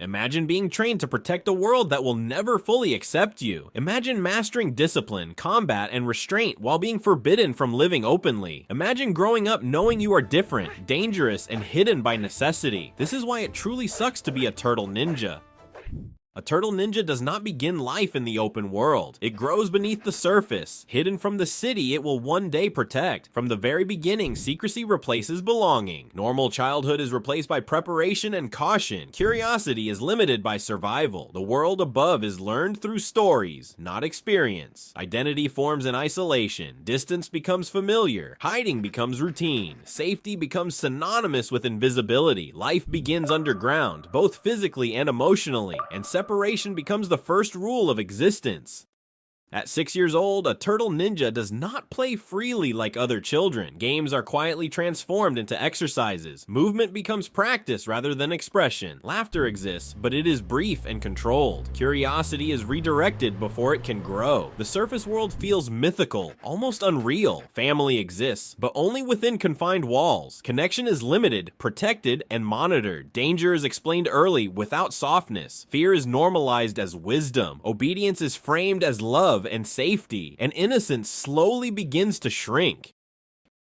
Imagine being trained to protect a world that will never fully accept you. Imagine mastering discipline, combat, and restraint while being forbidden from living openly. Imagine growing up knowing you are different, dangerous, and hidden by necessity. This is why it truly sucks to be a turtle ninja. A turtle ninja does not begin life in the open world. It grows beneath the surface. Hidden from the city it will one day protect. From the very beginning, secrecy replaces belonging. Normal childhood is replaced by preparation and caution. Curiosity is limited by survival. The world above is learned through stories, not experience. Identity forms in isolation. Distance becomes familiar. Hiding becomes routine. Safety becomes synonymous with invisibility. Life begins underground, both physically and emotionally, and separation becomes the first rule of existence. At 6 years old, a turtle ninja does not play freely like other children. Games are quietly transformed into exercises. Movement becomes practice rather than expression. Laughter exists, but it is brief and controlled. Curiosity is redirected before it can grow. The surface world feels mythical, almost unreal. Family exists, but only within confined walls. Connection is limited, protected, and monitored. Danger is explained early without softness. Fear is normalized as wisdom. Obedience is framed as love and safety, and innocence slowly begins to shrink.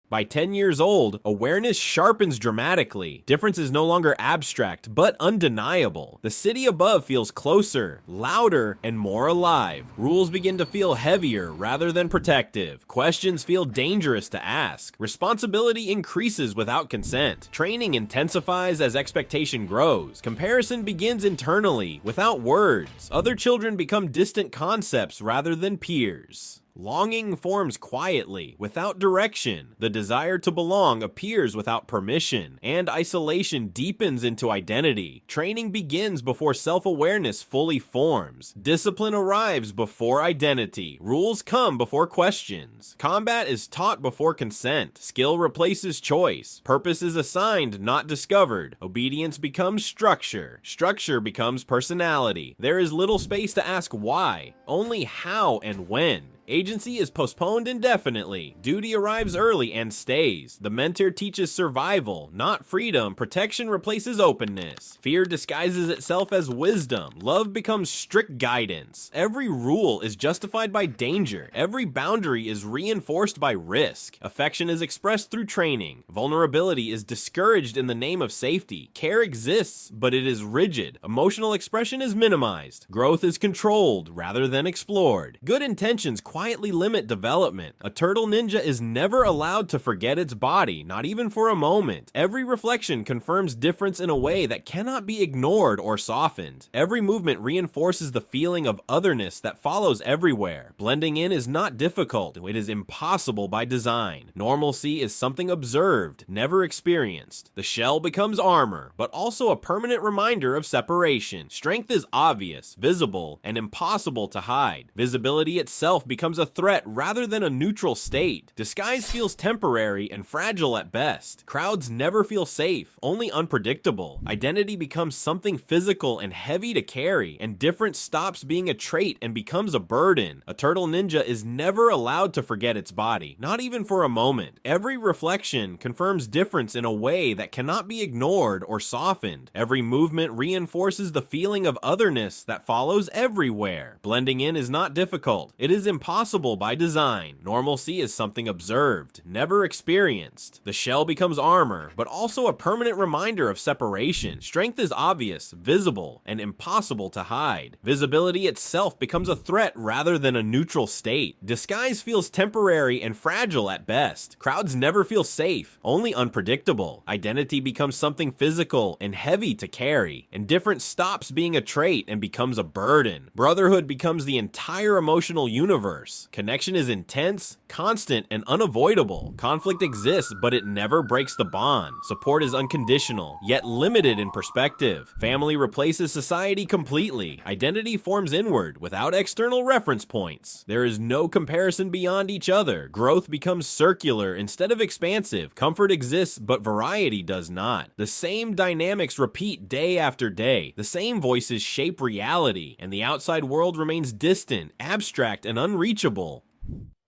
By 10 years old, awareness sharpens dramatically. Difference is no longer abstract, but undeniable. The city above feels closer, louder, and more alive. Rules begin to feel heavier rather than protective. Questions feel dangerous to ask. Responsibility increases without consent. Training intensifies as expectation grows. Comparison begins internally, without words. Other children become distant concepts rather than peers. Longing forms quietly, without direction. The desire to belong appears without permission, and isolation deepens into identity. Training begins before self-awareness fully forms. Discipline arrives before identity. Rules come before questions. Combat is taught before consent. Skill replaces choice. Purpose is assigned, not discovered. Obedience becomes structure. Structure becomes personality. There is little space to ask why, only how and when. Agency is postponed indefinitely. Duty arrives early and stays. The mentor teaches survival, not freedom. Protection replaces openness. Fear disguises itself as wisdom. Love becomes strict guidance. Every rule is justified by danger. Every boundary is reinforced by risk. Affection is expressed through training. Vulnerability is discouraged in the name of safety. Care exists, but it is rigid. Emotional expression is minimized. Growth is controlled rather than explored. Good intentions quietly limit development. A turtle ninja is never allowed to forget its body, not even for a moment. Every reflection confirms difference in a way that cannot be ignored or softened. Every movement reinforces the feeling of otherness that follows everywhere. Blending in is not difficult, it is impossible by design. Normalcy is something observed, never experienced. The shell becomes armor, but also a permanent reminder of separation. Strength is obvious, visible, and impossible to hide. Visibility itself becomes a threat rather than a neutral state. Disguise feels temporary and fragile at best. Crowds never feel safe, only unpredictable. Identity becomes something physical and heavy to carry, and difference stops being a trait and becomes a burden. A turtle ninja is never allowed to forget its body, not even for a moment. Every reflection confirms difference in a way that cannot be ignored or softened. Every movement reinforces the feeling of otherness that follows everywhere. Blending in is not difficult. It is impossible by design. Normalcy is something observed, never experienced. The shell becomes armor, but also a permanent reminder of separation. Strength is obvious, visible, and impossible to hide. Visibility itself becomes a threat rather than a neutral state. Disguise feels temporary and fragile at best. Crowds never feel safe, only unpredictable. Identity becomes something physical and heavy to carry. Indifference stops being a trait and becomes a burden. Brotherhood becomes the entire emotional universe. Connection is intense, constant, and unavoidable. Conflict exists, but it never breaks the bond. Support is unconditional, yet limited in perspective. Family replaces society completely. Identity forms inward, without external reference points. There is no comparison beyond each other. Growth becomes circular instead of expansive. Comfort exists, but variety does not. The same dynamics repeat day after day. The same voices shape reality, and the outside world remains distant, abstract, and unreachable.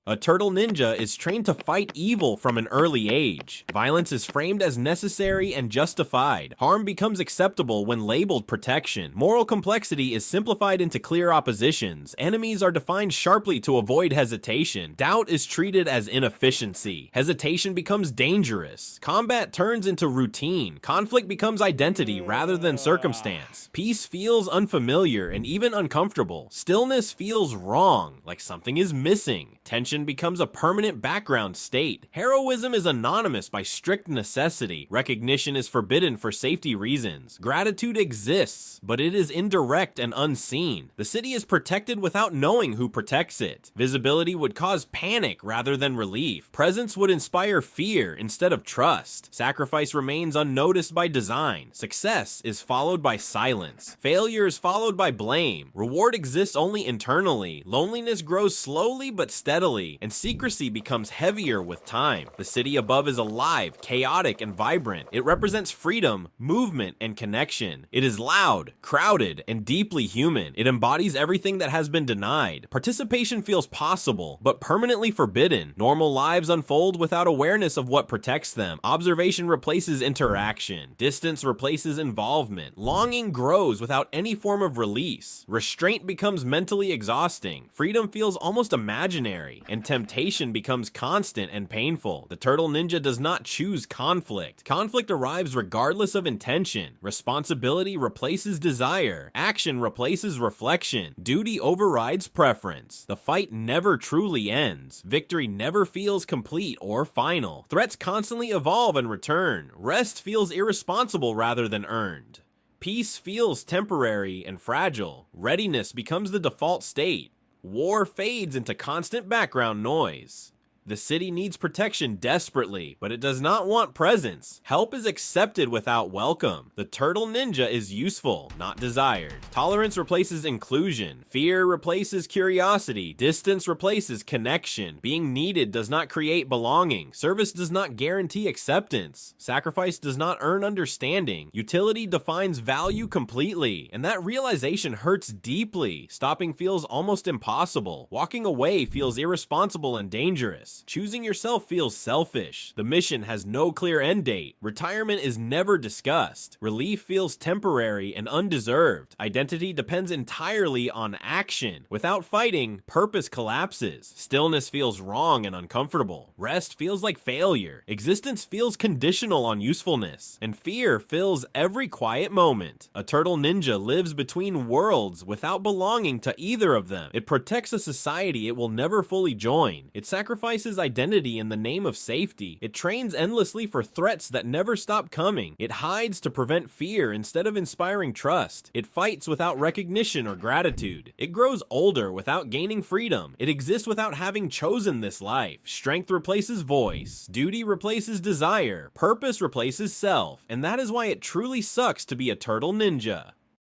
A turtle ninja is trained to fight evil from an early age. Violence is framed as necessary and justified. Harm becomes acceptable when labeled protection. Moral complexity is simplified into clear oppositions. Enemies are defined sharply to avoid hesitation. Doubt is treated as inefficiency. Hesitation becomes dangerous. Combat turns into routine. Conflict becomes identity rather than circumstance. Peace feels unfamiliar and even uncomfortable. Stillness feels wrong, like something is missing. Tension becomes a permanent background state. Heroism is anonymous by strict necessity. Recognition is forbidden for safety reasons. Gratitude exists, but it is indirect and unseen. The city is protected without knowing who protects it. Visibility would cause panic rather than relief. Presence would inspire fear instead of trust. Sacrifice remains unnoticed by design. Success is followed by silence. Failure is followed by blame. Reward exists only internally. Loneliness grows slowly but steadily, and secrecy becomes heavier with time. The city above is alive, chaotic, and vibrant. It represents freedom, movement, and connection. It is loud, crowded, and deeply human. It embodies everything that has been denied. Participation feels possible, but permanently forbidden. Normal lives unfold without awareness of what protects them. Observation replaces interaction. Distance replaces involvement. Longing grows without any form of release. Restraint becomes mentally exhausting. Freedom feels almost imaginary, and temptation becomes constant and painful. The turtle ninja does not choose conflict. Conflict arrives regardless of intention. Responsibility replaces desire. Action replaces reflection. Duty overrides preference. The fight never truly ends. Victory never feels complete or final. Threats constantly evolve and return. Rest feels irresponsible rather than earned. Peace feels temporary and fragile. Readiness becomes the default state. War fades into constant background noise. The city needs protection desperately, but it does not want presence. Help is accepted without welcome. The turtle ninja is useful, not desired. Tolerance replaces inclusion. Fear replaces curiosity. Distance replaces connection. Being needed does not create belonging. Service does not guarantee acceptance. Sacrifice does not earn understanding. Utility defines value completely, and that realization hurts deeply. Stopping feels almost impossible. Walking away feels irresponsible and dangerous. Choosing yourself feels selfish. The mission has no clear end date. Retirement is never discussed. Relief feels temporary and undeserved. Identity depends entirely on action. Without fighting, purpose collapses. Stillness feels wrong and uncomfortable. Rest feels like failure. Existence feels conditional on usefulness. And fear fills every quiet moment. A turtle ninja lives between worlds without belonging to either of them. It protects a society it will never fully join. It sacrifices identity in the name of safety. It trains endlessly for threats that never stop coming. It hides to prevent fear instead of inspiring trust. It fights without recognition or gratitude. It grows older without gaining freedom. It exists without having chosen this life. Strength replaces voice. Duty replaces desire. Purpose replaces self. And that is why it truly sucks to be a turtle ninja.